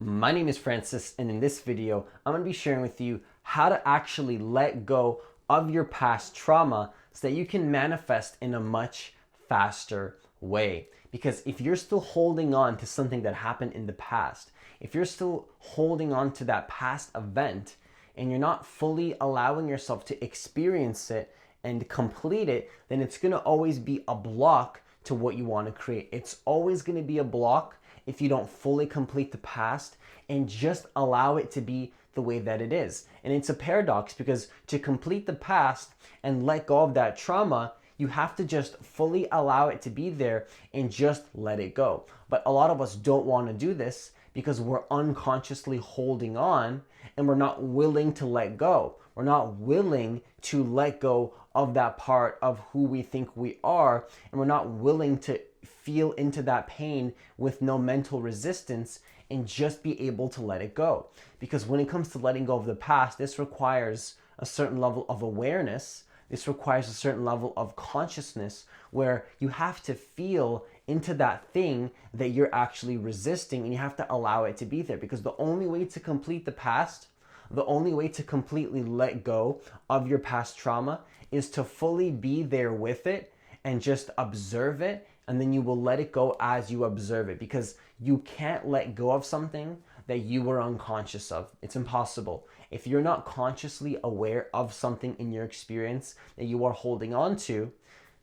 My name is Francis, and in this video, I'm going to be sharing with you how to actually let go of your past trauma so that you can manifest in a much faster way. Because if you're still holding on to something that happened in the past, if you're still holding on to that past event and you're not fully allowing yourself to experience it and complete it, then it's going to always be a block to what you want to create. It's always going to be a block if you don't fully complete the past and just allow it to be the way that it is. And it's a paradox because to complete the past and let go of that trauma, you have to just fully allow it to be there and just let it go. But a lot of us don't want to do this because we're unconsciously holding on and we're not willing to let go. We're not willing to let go of that part of who we think we are, and we're not willing to feel into that pain with no mental resistance and just be able to let it go. Because when it comes to letting go of the past, this requires a certain level of awareness. This requires a certain level of consciousness where you have to feel into that thing that you're actually resisting, and you have to allow it to be there. Because the only way to complete the past, the only way to completely let go of your past trauma is to fully be there with it and just observe it, and then you will let it go as you observe it, because you can't let go of something that you were unconscious of. It's impossible. If you're not consciously aware of something in your experience that you are holding on to,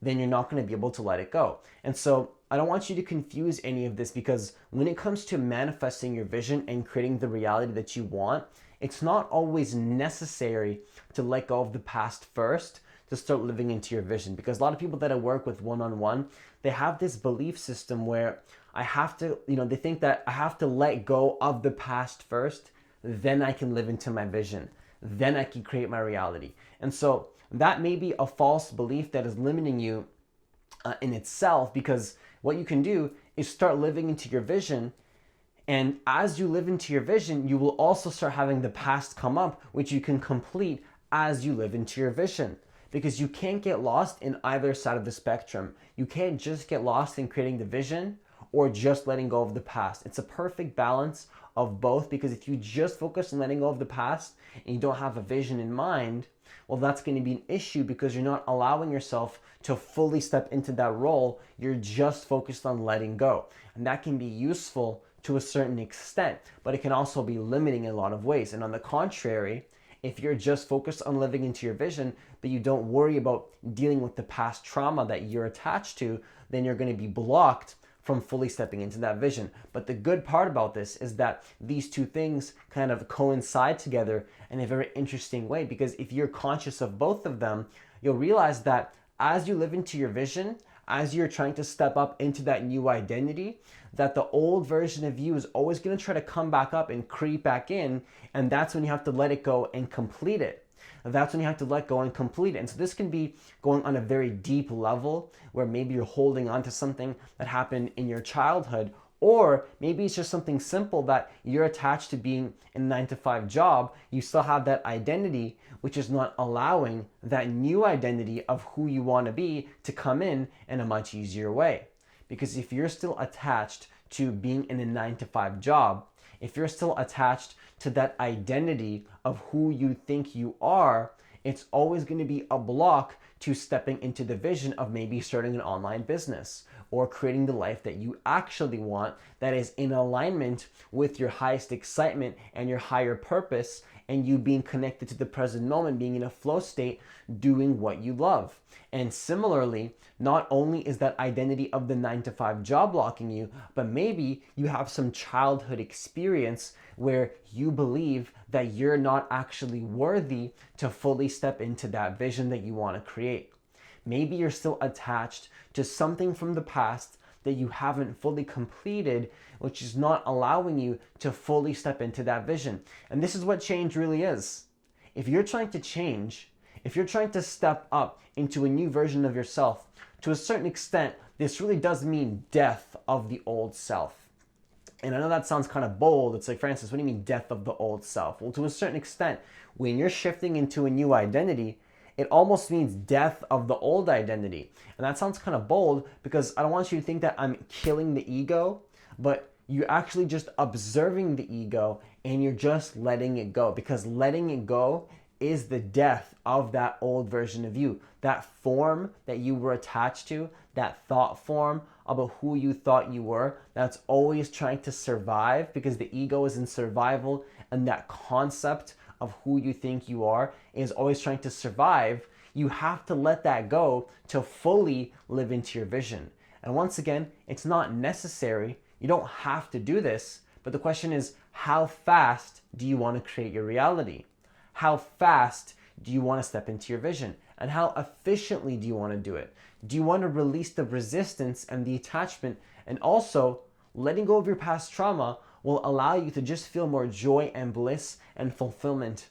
then you're not going to be able to let it go. And so I don't want you to confuse any of this, because when it comes to manifesting your vision and creating the reality that you want, it's not always necessary to let go of the past first to start living into your vision. Because a lot of people that I work with one-on-one, they have this belief system where I have to, they think that I have to let go of the past first, then I can live into my vision. Then I can create my reality. And so that may be a false belief that is limiting you in itself, because what you can do is start living into your vision. And as you live into your vision, you will also start having the past come up, which you can complete as you live into your vision. Because you can't get lost in either side of the spectrum. You can't just get lost in creating the vision or just letting go of the past. It's a perfect balance of both, because if you just focus on letting go of the past and you don't have a vision in mind, well, that's going to be an issue because you're not allowing yourself to fully step into that role. You're just focused on letting go. And that can be useful to a certain extent, but it can also be limiting in a lot of ways. And on the contrary, if you're just focused on living into your vision, but you don't worry about dealing with the past trauma that you're attached to, then you're going to be blocked from fully stepping into that vision. But the good part about this is that these two things kind of coincide together in a very interesting way, because if you're conscious of both of them, you'll realize that as you live into your vision, as you're trying to step up into that new identity, that the old version of you is always going to try to come back up and creep back in, and that's when you have to let it go and complete it. That's when you have to let go and complete it. And so this can be going on a very deep level where maybe you're holding on to something that happened in your childhood, or maybe it's just something simple that you're attached to being in a 9-to-5 job. You still have that identity, which is not allowing that new identity of who you want to be to come in a much easier way. Because if you're still attached to being in a 9-to-5 job, if you're still attached to that identity of who you think you are, it's always going to be a block to stepping into the vision of maybe starting an online business or creating the life that you actually want, that is in alignment with your highest excitement and your higher purpose, and you being connected to the present moment, being in a flow state, doing what you love. And similarly, not only is that identity of the 9-to-5 job blocking you, but maybe you have some childhood experience where you believe that you're not actually worthy to fully step into that vision that you want to create. Maybe you're still attached to something from the past that you haven't fully completed, which is not allowing you to fully step into that vision. And this is what change really is. If you're trying to change, if you're trying to step up into a new version of yourself, to a certain extent, this really does mean death of the old self. And I know that sounds kind of bold. It's like, Francis, what do you mean death of the old self? Well, to a certain extent, when you're shifting into a new identity, it almost means death of the old identity. And that sounds kind of bold, because I don't want you to think that I'm killing the ego, but you're actually just observing the ego and you're just letting it go, because letting it go is the death of that old version of you, that form that you were attached to, that thought form about who you thought you were, that's always trying to survive because the ego is in survival, and that concept of who you think you are is always trying to survive. You have to let that go to fully live into your vision. And once again, it's not necessary. You don't have to do this, but the question is, how fast do you want to create your reality? How fast do you want to step into your vision? And how efficiently do you want to do it? Do you want to release the resistance and the attachment? And also, letting go of your past trauma will allow you to just feel more joy and bliss and fulfillment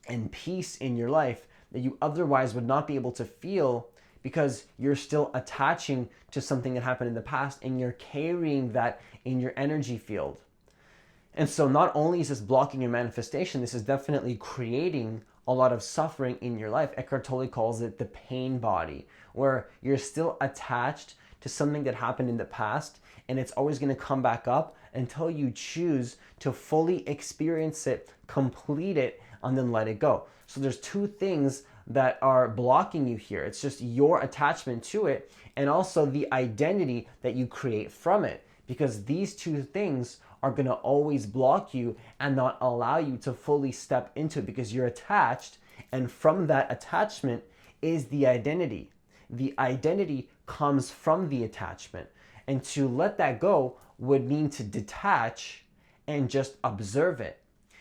and peace in your life that you otherwise would not be able to feel, because you're still attaching to something that happened in the past and you're carrying that in your energy field. And so not only is this blocking your manifestation, this is definitely creating a lot of suffering in your life. Eckhart Tolle calls it the pain body, where you're still attached to something that happened in the past, and it's always going to come back up until you choose to fully experience it, complete it, and then let it go. So there's two things that are blocking you here. It's just your attachment to it, and also the identity that you create from it, because these two things are going to always block you and not allow you to fully step into it, because you're attached, and from that attachment is the identity. The identity comes from the attachment, and to let that go would mean to detach and just observe it,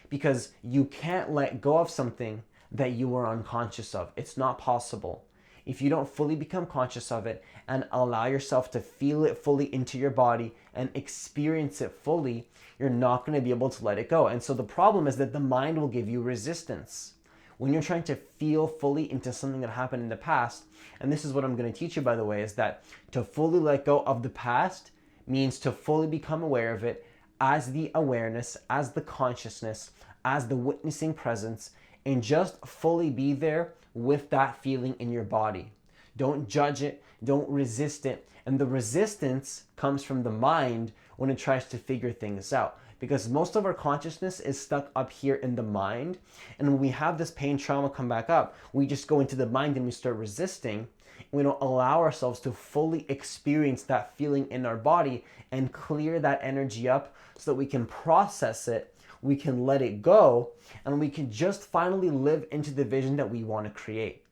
because you can't let go of something that you were unconscious of. It's not possible. If you don't fully become conscious of it and allow yourself to feel it fully into your body and experience it fully, you're not going to be able to let it go. And so the problem is that the mind will give you resistance. When you're trying to feel fully into something that happened in the past, and this is what I'm going to teach you, by the way, is that to fully let go of the past means to fully become aware of it as the awareness, as the consciousness, as the witnessing presence, and just fully be there with that feeling in your body. Don't judge it, don't resist it. And the resistance comes from the mind when it tries to figure things out, because most of our consciousness is stuck up here in the mind. And when we have this pain trauma come back up, we just go into the mind and we start resisting. We don't allow ourselves to fully experience that feeling in our body and clear that energy up so that we can process it, we can let it go, and we can just finally live into the vision that we want to create.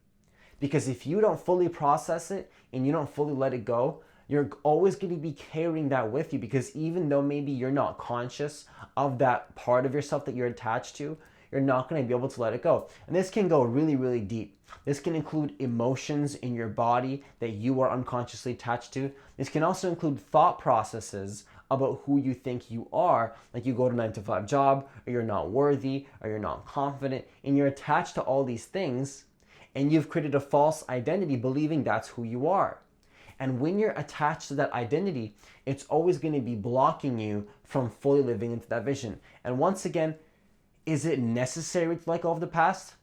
Because if you don't fully process it and you don't fully let it go, you're always going to be carrying that with you, because even though maybe you're not conscious of that part of yourself that you're attached to, you're not going to be able to let it go. And this can go really, really deep. This can include emotions in your body that you are unconsciously attached to. This can also include thought processes about who you think you are, like you go to a 9-to-5 job, or you're not worthy, or you're not confident, and you're attached to all these things, and you've created a false identity believing that's who you are. And when you're attached to that identity, it's always going to be blocking you from fully living into that vision. And once again, is it necessary to let go of the past?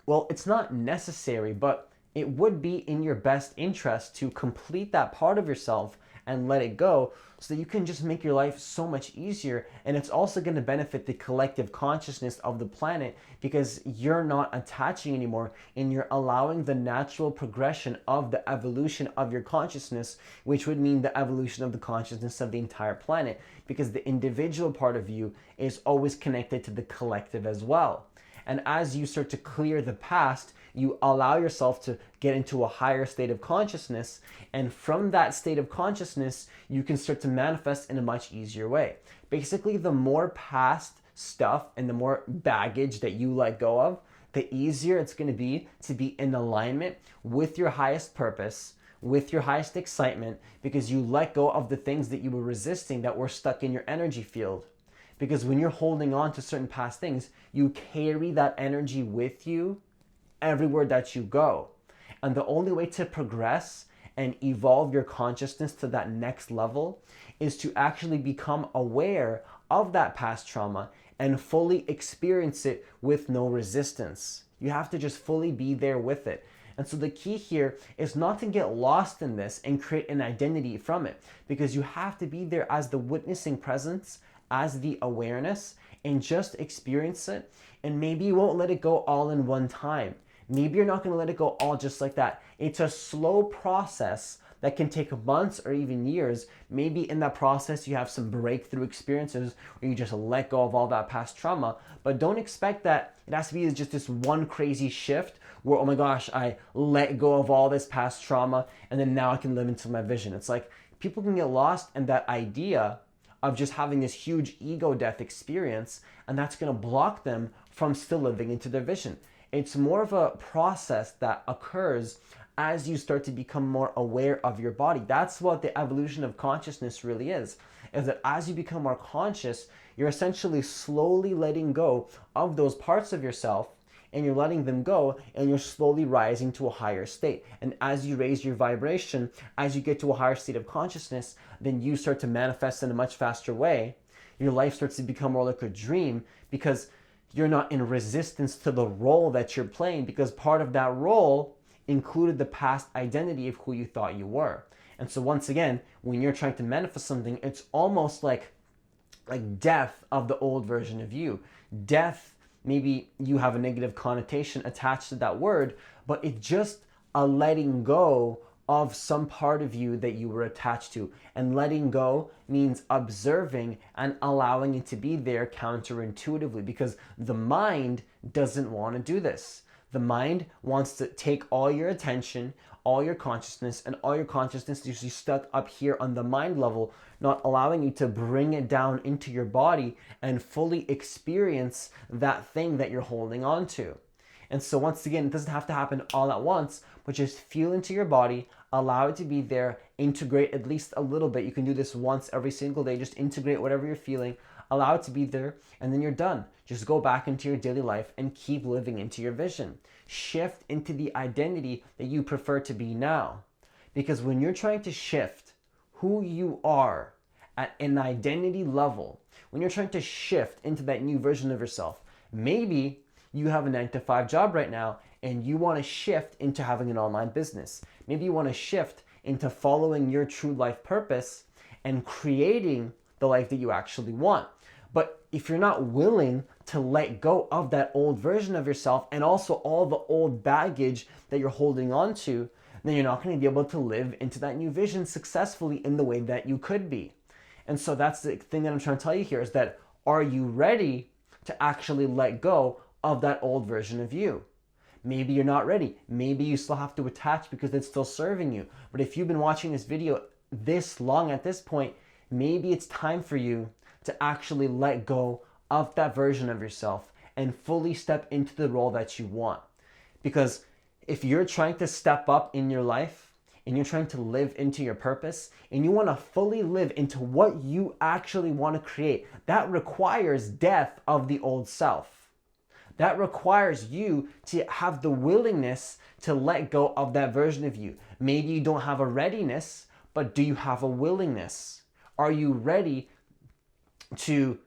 Well, it's not necessary, but it would be in your best interest to complete that part of yourself and let it go, so that you can just make your life so much easier. And it's also going to benefit the collective consciousness of the planet, because you're not attaching anymore and you're allowing the natural progression of the evolution of your consciousness, which would mean the evolution of the consciousness of the entire planet, because the individual part of you is always connected to the collective as well. And as you start to clear the past, you allow yourself to get into a higher state of consciousness. And from that state of consciousness, you can start to manifest in a much easier way. Basically, the more past stuff and the more baggage that you let go of, the easier it's going to be in alignment with your highest purpose, with your highest excitement, because you let go of the things that you were resisting that were stuck in your energy field. Because when you're holding on to certain past things, you carry that energy with you everywhere that you go. And the only way to progress and evolve your consciousness to that next level is to actually become aware of that past trauma and fully experience it with no resistance. You have to just fully be there with it. And so the key here is not to get lost in this and create an identity from it, because you have to be there as the witnessing presence, as the awareness, and just experience it. And maybe you won't let it go all in one time. Maybe you're not going to let it go all just like that. It's a slow process that can take months or even years. Maybe in that process you have some breakthrough experiences where you just let go of all that past trauma, but don't expect that it has to be just this one crazy shift where, oh my gosh, I let go of all this past trauma and then now I can live into my vision. It's like people can get lost in that idea of just having this huge ego death experience, and that's going to block them from still living into their vision. It's more of a process that occurs as you start to become more aware of your body. That's what the evolution of consciousness really is that as you become more conscious, you're essentially slowly letting go of those parts of yourself, and you're letting them go, and you're slowly rising to a higher state. And as you raise your vibration, as you get to a higher state of consciousness, then you start to manifest in a much faster way. Your life starts to become more like a dream, because you're not in resistance to the role that you're playing, because part of that role included the past identity of who you thought you were. And so once again, when you're trying to manifest something, it's almost like death of the old version of you. Death, maybe you have a negative connotation attached to that word, but it's just a letting go of some part of you that you were attached to. And letting go means observing and allowing it to be there counterintuitively, because the mind doesn't want to do this. The mind wants to take all your attention, all your consciousness, and all your consciousness is usually stuck up here on the mind level, not allowing you to bring it down into your body and fully experience that thing that you're holding on to. And so once again, it doesn't have to happen all at once, but just feel into your body, allow it to be there, integrate at least a little bit. You can do this once every single day, just integrate whatever you're feeling, allow it to be there, and then you're done. Just go back into your daily life and keep living into your vision. Shift into the identity that you prefer to be now. Because when you're trying to shift who you are at an identity level, when you're trying to shift into that new version of yourself, maybe you have a 9-to-5 job right now and you want to shift into having an online business. Maybe you want to shift into following your true life purpose and creating the life that you actually want. But if you're not willing to let go of that old version of yourself and also all the old baggage that you're holding on to, then you're not going to be able to live into that new vision successfully in the way that you could be. And so that's the thing that I'm trying to tell you here is that, are you ready to actually let go of that old version of you? Maybe you're not ready. Maybe you still have to attach because it's still serving you. But if you've been watching this video this long at this point, maybe it's time for you to actually let go of that version of yourself and fully step into the role that you want. Because if you're trying to step up in your life and you're trying to live into your purpose and you want to fully live into what you actually want to create, that requires death of the old self. That requires you to have the willingness to let go of that version of you. Maybe you don't have a readiness, but do you have a willingness? Are you ready to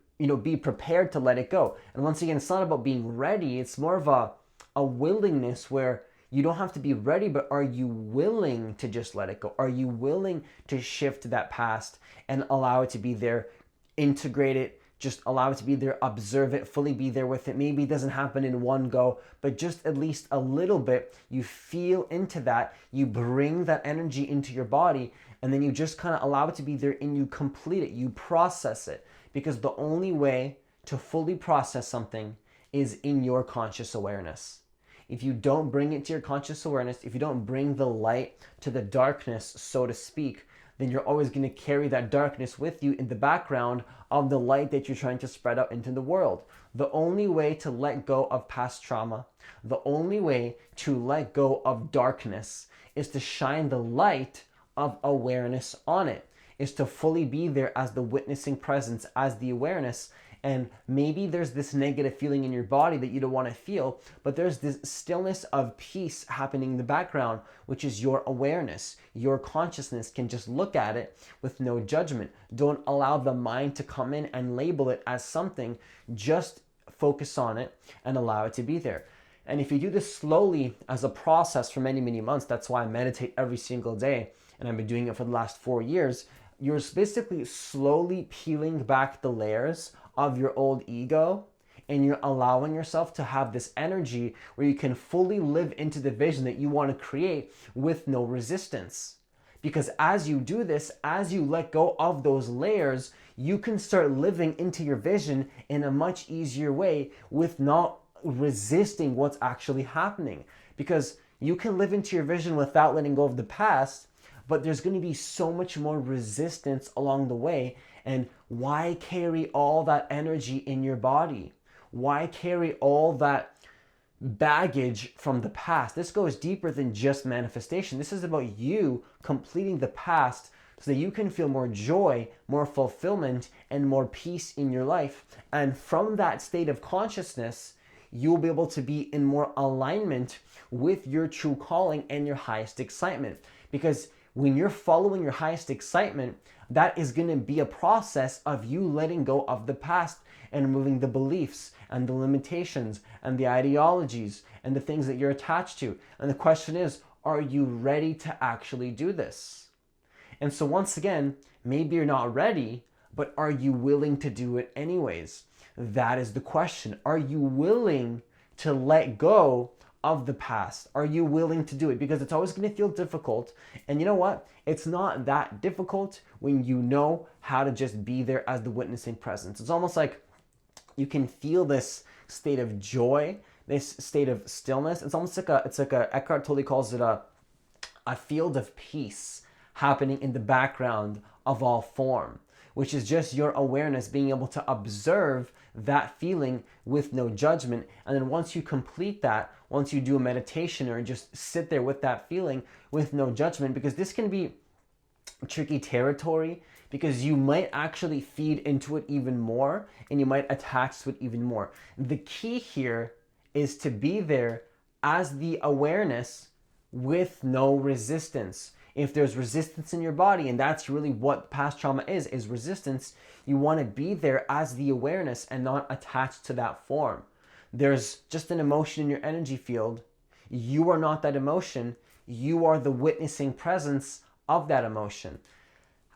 be prepared to let it go? And once again, it's not about being ready. It's more of a willingness where you don't have to be ready, but are you willing to just let it go? Are you willing to shift to that past and allow it to be there, integrate it, just allow it to be there, observe it, fully be there with it? Maybe it doesn't happen in one go, but just at least a little bit. You feel into that, you bring that energy into your body, and then you just kind of allow it to be there and you complete it, you process it. Because the only way to fully process something is in your conscious awareness. If you don't bring it to your conscious awareness, if you don't bring the light to the darkness, so to speak, then you're always going to carry that darkness with you in the background of the light that you're trying to spread out into the world. The only way to let go of past trauma, the only way to let go of darkness is to shine the light of awareness on it, is to fully be there as the witnessing presence, as the awareness. And maybe there's this negative feeling in your body that you don't want to feel, but there's this stillness of peace happening in the background, which is your awareness. Your consciousness can just look at it with no judgment. Don't allow the mind to come in and label it as something. Just focus on it and allow it to be there. And if you do this slowly as a process for many, many months, that's why I meditate every single day, and I've been doing it for the last 4 years, you're basically slowly peeling back the layers of your old ego, and you're allowing yourself to have this energy where you can fully live into the vision that you want to create with no resistance. Because as you do this, as you let go of those layers, you can start living into your vision in a much easier way with not resisting what's actually happening. Because you can live into your vision without letting go of the past, but there's going to be so much more resistance along the way. And why carry all that energy in your body? Why carry all that baggage from the past? This goes deeper than just manifestation. This is about you completing the past so that you can feel more joy, more fulfillment, and more peace in your life. And from that state of consciousness, you'll be able to be in more alignment with your true calling and your highest excitement. Because when you're following your highest excitement, that is going to be a process of you letting go of the past and removing the beliefs and the limitations and the ideologies and the things that you're attached to. And the question is, are you ready to actually do this? And so once again, maybe you're not ready, but are you willing to do it anyways? That is the question. Are you willing to let go of the past? Are you willing to do it? Because it's always going to feel difficult. And you know what? It's not that difficult when you know how to just be there as the witnessing presence. It's almost like you can feel this state of joy, this state of stillness. It's almost like Eckhart Tolle calls it a field of peace happening in the background of all form, which is just your awareness being able to observe that feeling with no judgment. And then once you complete that, once you do a meditation or just sit there with that feeling with no judgment, because this can be tricky territory, because you might actually feed into it even more and you might attach to it even more. The key here is to be there as the awareness with no resistance. If there's resistance in your body, and that's really what past trauma is resistance, you want to be there as the awareness and not attached to that form. There's just an emotion in your energy field. You are not that emotion. You are the witnessing presence of that emotion.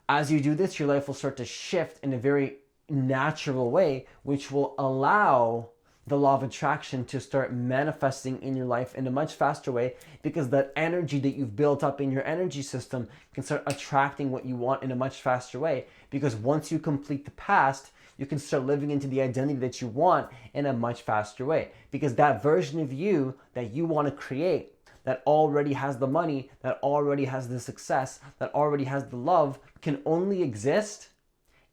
As you do this, your life will start to shift in a very natural way, which will allow the law of attraction to start manifesting in your life in a much faster way, because that energy that you've built up in your energy system can start attracting what you want in a much faster way. Because once you complete the past, you can start living into the identity that you want in a much faster way. Because that version of you that you want to create, that already has the money, that already has the success, that already has the love, can only exist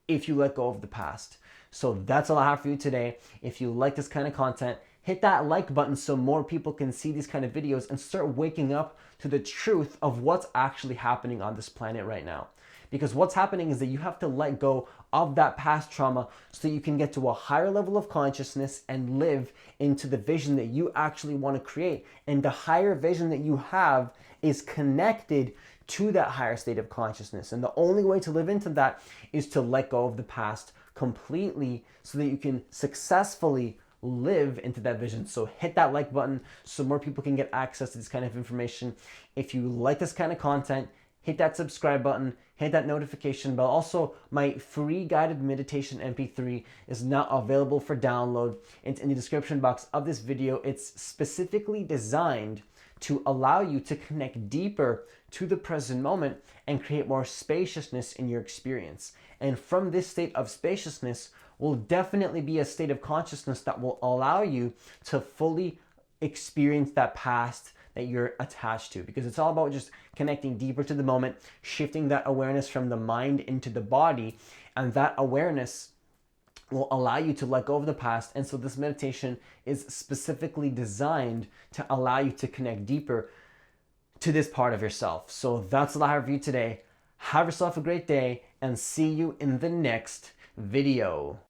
if you let go of the past. So that's all I have for you today. If you like this kind of content, hit that like button so more people can see these kind of videos and start waking up to the truth of what's actually happening on this planet right now. Because what's happening is that you have to let go of that past trauma so that you can get to a higher level of consciousness and live into the vision that you actually want to create. And the higher vision that you have is connected to that higher state of consciousness. And the only way to live into that is to let go of the past completely so that you can successfully live into that vision. So hit that like button so more people can get access to this kind of information. If you like this kind of content, hit that subscribe button, hit that notification bell. Also, my free guided meditation MP3 is now available for download. It's in the description box of this video. It's specifically designed to allow you to connect deeper to the present moment and create more spaciousness in your experience. And from this state of spaciousness will definitely be a state of consciousness that will allow you to fully experience that past that you're attached to, because it's all about just connecting deeper to the moment, shifting that awareness from the mind into the body, and that awareness will allow you to let go of the past. And so this meditation is specifically designed to allow you to connect deeper to this part of yourself. So that's all I have for you today. Have yourself a great day and see you in the next video.